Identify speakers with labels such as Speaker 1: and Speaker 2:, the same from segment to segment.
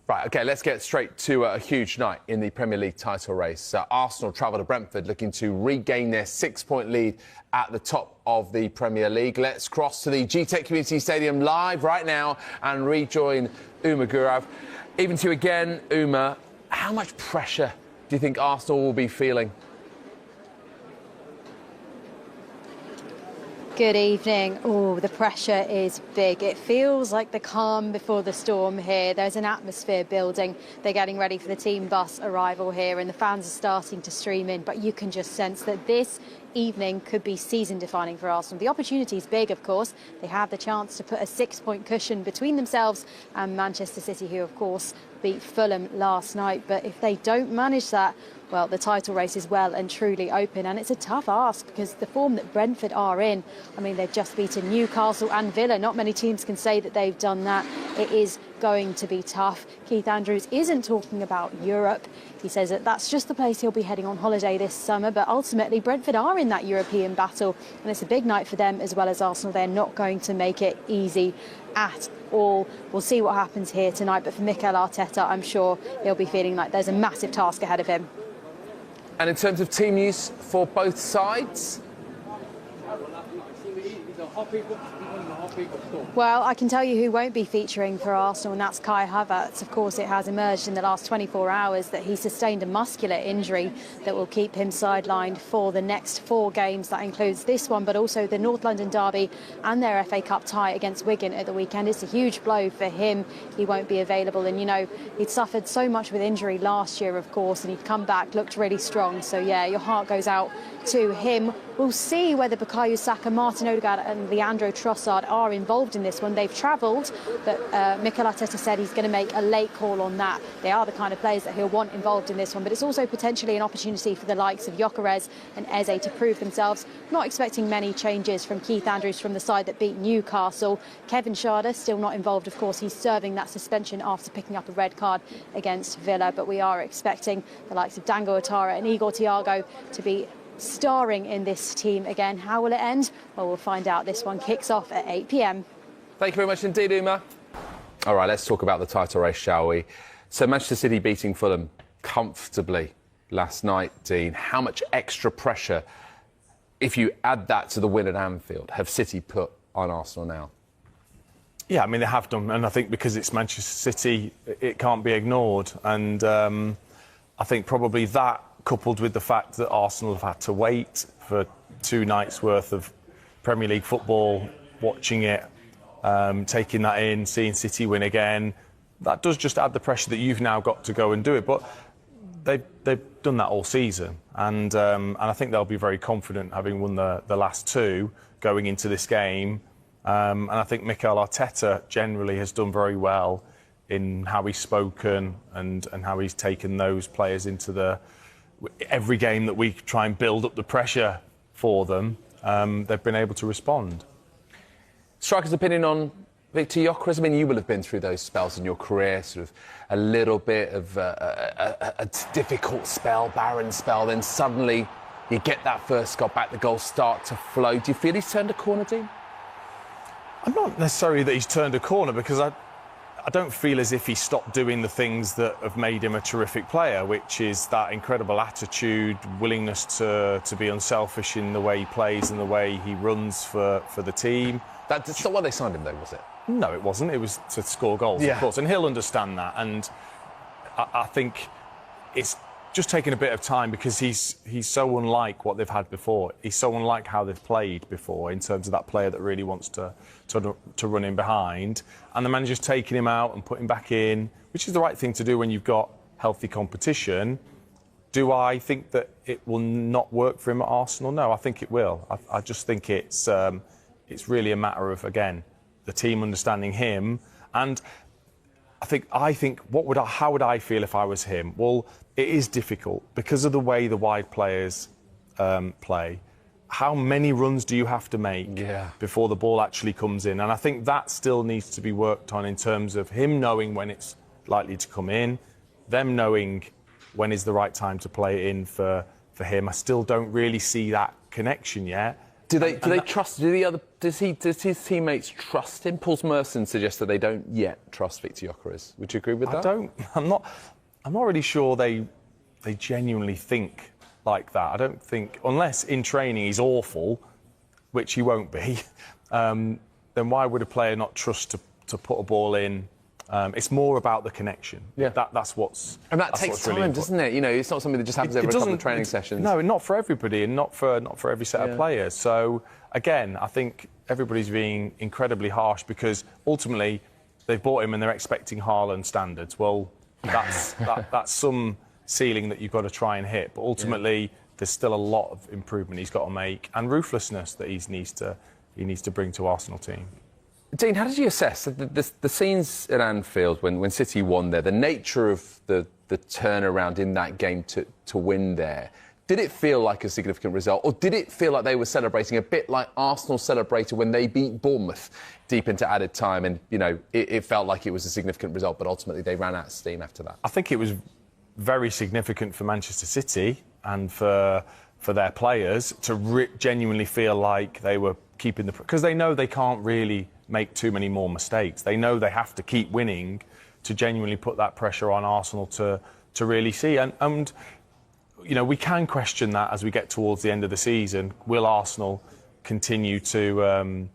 Speaker 1: Right, OK, let's get straight to a huge night in the Premier League title race. Arsenal travel to Brentford looking to regain their 6-point lead at the top of the Premier League. Let's cross to the GTEC Community Stadium live right now and rejoin Uma Gurav. Even to you again, Uma, how much pressure do you think Arsenal will be feeling?
Speaker 2: Good evening. Oh, the pressure is big. It feels like the calm before the storm here. There's an atmosphere building. They're getting ready for the team bus arrival here and the fans are starting to stream in. But you can just sense that this evening could be season-defining for Arsenal. The opportunity is big, of course. They have the chance to put a 6-point cushion between themselves and Manchester City, who, of course, beat Fulham last night. But if they don't manage that, well, the title race is well and truly open, and it's a tough ask because the form that Brentford are in, I mean, they've just beaten Newcastle and Villa. Not many teams can say that they've done that. It is going to be tough. Keith Andrews isn't talking about Europe. He says that that's just the place he'll be heading on holiday this summer, but ultimately Brentford are in that European battle, and it's a big night for them as well as Arsenal. They're not going to make it easy at all. We'll see what happens here tonight, but for Mikel Arteta, I'm sure he'll be feeling like there's a massive task ahead of him.
Speaker 1: And in terms of team news for both sides?
Speaker 2: Well, I can tell you who won't be featuring for Arsenal, and that's Kai Havertz. Of course, it has emerged in the last 24 hours that he sustained a muscular injury that will keep him sidelined for the next 4 games. That includes this one, but also the North London derby and their FA Cup tie against Wigan at the weekend. It's a huge blow for him. He won't be available. And, you know, he'd suffered so much with injury last year, of course, and he'd come back, looked really strong. So, yeah, your heart goes out to him. We'll see whether Bukayo Saka, Martin Odegaard and Leandro Trossard are involved in this one. They've travelled, but Mikel Arteta said he's going to make a late call on that. They are the kind of players that he'll want involved in this one, but it's also potentially an opportunity for the likes of Gyökeres and Eze to prove themselves. Not expecting many changes from Keith Andrews from the side that beat Newcastle. Kevin Schade still not involved, of course. He's serving that suspension after picking up a red card against Villa, but we are expecting the likes of Dango Ouattara and Igor Thiago to be starring in this team again. How will it end? Well, we'll find out. This one kicks off at 8 p.m.
Speaker 1: Thank you very much indeed, Uma. All right, let's talk about the title race, shall we? So Manchester City beating Fulham comfortably last night, Dean. How much extra pressure, if you add that to the win at Anfield, have City put on Arsenal now?
Speaker 3: Yeah, I mean, they have done, and I think because it's Manchester City, it can't be ignored. And I think probably that, coupled with the fact that Arsenal have had to wait for 2 nights' worth of Premier League football, watching it, taking that in, seeing City win again, that does just add the pressure that you've now got to go and do it. But they've done that all season, and I think they'll be very confident, having won the last 2, going into this game. And I think Mikel Arteta generally has done very well in how he's spoken and how he's taken those players into every game that we try and build up the pressure for them. They've been able to respond.
Speaker 1: Striker's opinion on Victor Gyökeres? I mean, you will have been through those spells in your career, sort of a little bit of a difficult spell, barren spell, then suddenly you get that first goal back, the goals start to flow. Do you feel he's turned a corner, Dean?
Speaker 3: I'm not necessarily that he's turned a corner, because I don't feel as if he stopped doing the things that have made him a terrific player, which is that incredible attitude, willingness to be unselfish in the way he plays and the way he runs for the team.
Speaker 1: That's not why they signed him, though, was it?
Speaker 3: No, it wasn't. It was to score goals, of course, and he'll understand that. And I think it's just taken a bit of time, because he's so unlike what they've had before. He's so unlike how they've played before, in terms of that player that really wants to run in behind. And the manager's taking him out and putting him back in, which is the right thing to do when you've got healthy competition. Do I think that it will not work for him at Arsenal? No, I think it will. I just think it's really a matter of, again, the team understanding him. And I think how would I feel if I was him? Well, it is difficult because of the way the wide players play. How many runs do you have to make before the ball actually comes in? And I think that still needs to be worked on, in terms of him knowing when it's likely to come in, them knowing when is the right time to play it in for him. I still don't really see that connection yet.
Speaker 1: Do they trust? Does his teammates trust him? Paul Merson suggests that they don't yet trust Victor Gyökeres. Would you agree with that?
Speaker 3: I'm not really sure they genuinely think like that. I don't think, unless in training he's awful, which he won't be, then why would a player not trust to put a ball in? It's more about the connection. Yeah. That's what's...
Speaker 1: And that takes time, really, doesn't it? You know, it's not something that just happens over a couple of training sessions.
Speaker 3: No, not for everybody and not for every set of players. So, again, I think everybody's being incredibly harsh because ultimately they've bought him and they're expecting Haaland standards. Well, that's some ceiling that you've got to try and hit. But ultimately, there's still a lot of improvement he's got to make and ruthlessness that he needs to bring to Arsenal team.
Speaker 1: Dean, how did you assess the scenes at Anfield when City won there, the nature of the turnaround in that game to win there? Did it feel like a significant result, or did it feel like they were celebrating a bit like Arsenal celebrated when they beat Bournemouth deep into added time and, you know, it felt like it was a significant result, but ultimately they ran out of steam after that?
Speaker 3: I think it was very significant for Manchester City and for their players to genuinely feel like they were keeping because they know they can't really make too many more mistakes. They know they have to keep winning to genuinely put that pressure on Arsenal to really see. And you know, we can question that as we get towards the end of the season. Will Arsenal continue to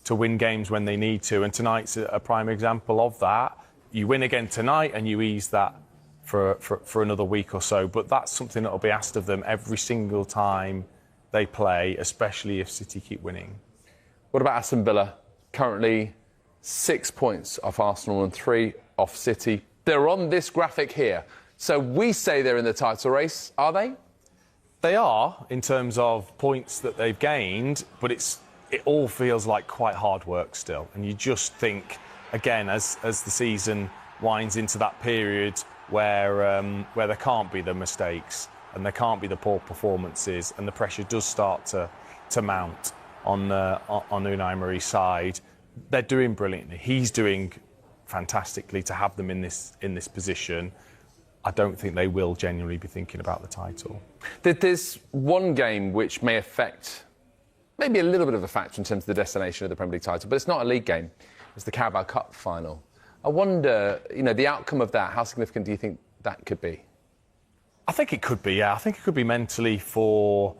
Speaker 3: win games when they need to? And tonight's a prime example of that. You win again tonight and you ease that for another week or so. But that's something that will be asked of them every single time they play, especially if City keep winning.
Speaker 1: What about Aston Villa? Currently 6 points off Arsenal and 3 off City. They're on this graphic here. So we say they're in the title race. Are they?
Speaker 3: They are, in terms of points that they've gained, but it all feels like quite hard work still. And you just think, again, as the season winds into that period where there can't be the mistakes and there can't be the poor performances and the pressure does start to mount on Unai Emery's side, they're doing brilliantly. He's doing fantastically to have them in this position. I don't think they will genuinely be thinking about the title.
Speaker 1: There's one game which may affect maybe a little bit of a factor in terms of the destination of the Premier League title, but it's not a league game. It's the Carabao Cup final. I wonder, you know, the outcome of that, how significant do you think that could be? I
Speaker 3: think it could be, yeah. I think it could be mentally for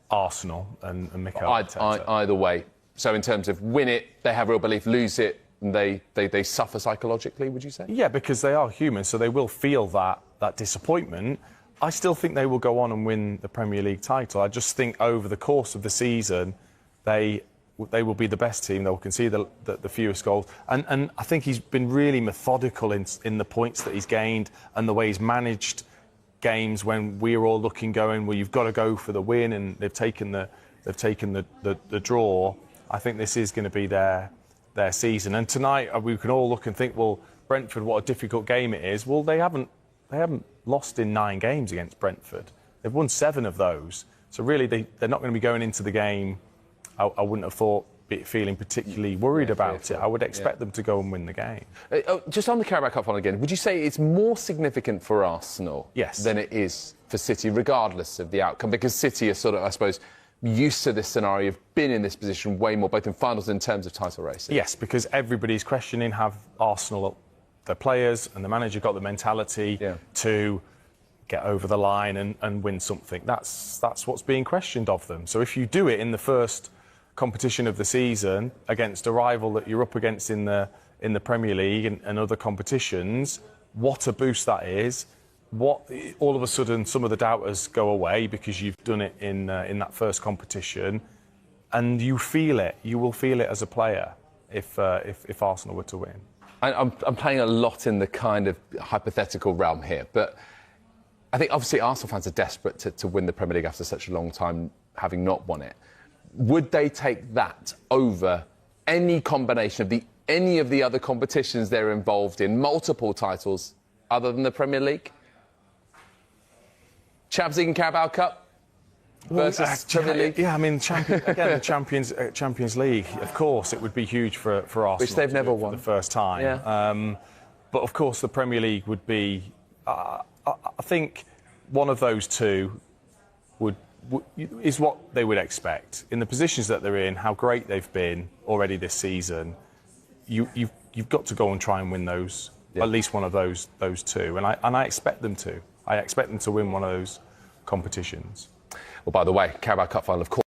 Speaker 3: Arsenal and Mikel Arteta.
Speaker 1: Either way. So in terms of win it, they have real belief, lose it, and they suffer psychologically, would you say?
Speaker 3: Yeah, because they are human, so they will feel that disappointment. I still think they will go on and win the Premier League title. I just think over the course of the season, they will be the best team. They will concede the fewest goals. And I think he's been really methodical in the points that he's gained and the way he's managed games when we were all looking, going, well, you've got to go for the win, and they've taken the draw. I think this is going to be their season. And tonight we can all look and think, well, Brentford, what a difficult game it is. Well, they haven't lost in 9 games against Brentford. They've won 7 of those. So really, they're not going to be going into the game. I wouldn't have thought feeling particularly worried about it. I would expect them to go and win the game.
Speaker 1: Just on the Carabao Cup final again, would you say it's more significant for Arsenal than it is for City, regardless of the outcome? Because City are sort of, I suppose, used to this scenario, have been in this position way more, both in finals and in terms of title races.
Speaker 3: Yes, because everybody's questioning, have Arsenal, the players and the manager, got the mentality to get over the line and win something? That's what's being questioned of them. So if you do it in the first competition of the season against a rival that you're up against in the Premier League and other competitions, what a boost that is. All of a sudden some of the doubters go away because you've done it in that first competition, and you feel it. You will feel it as a player if Arsenal were to win.
Speaker 1: I'm playing a lot in the kind of hypothetical realm here, but I think obviously Arsenal fans are desperate to win the Premier League after such a long time having not won it. Would they take that over any combination of any of the other competitions they're involved in, multiple titles other than the Premier League? Champions League and Carabao Cup versus Premier League?
Speaker 3: Yeah, I mean, the Champions League, of course, it would be huge for Arsenal.
Speaker 1: Which they've never won.
Speaker 3: For the first time. Yeah. But, of course, the Premier League would be... I think one of those two is what they would expect. In the positions that they're in, how great they've been already this season, you've got to go and try and win those, at least one of those two. And I expect them to. I expect them to win one of those competitions.
Speaker 1: Well, by the way, Carabao Cup final, of course.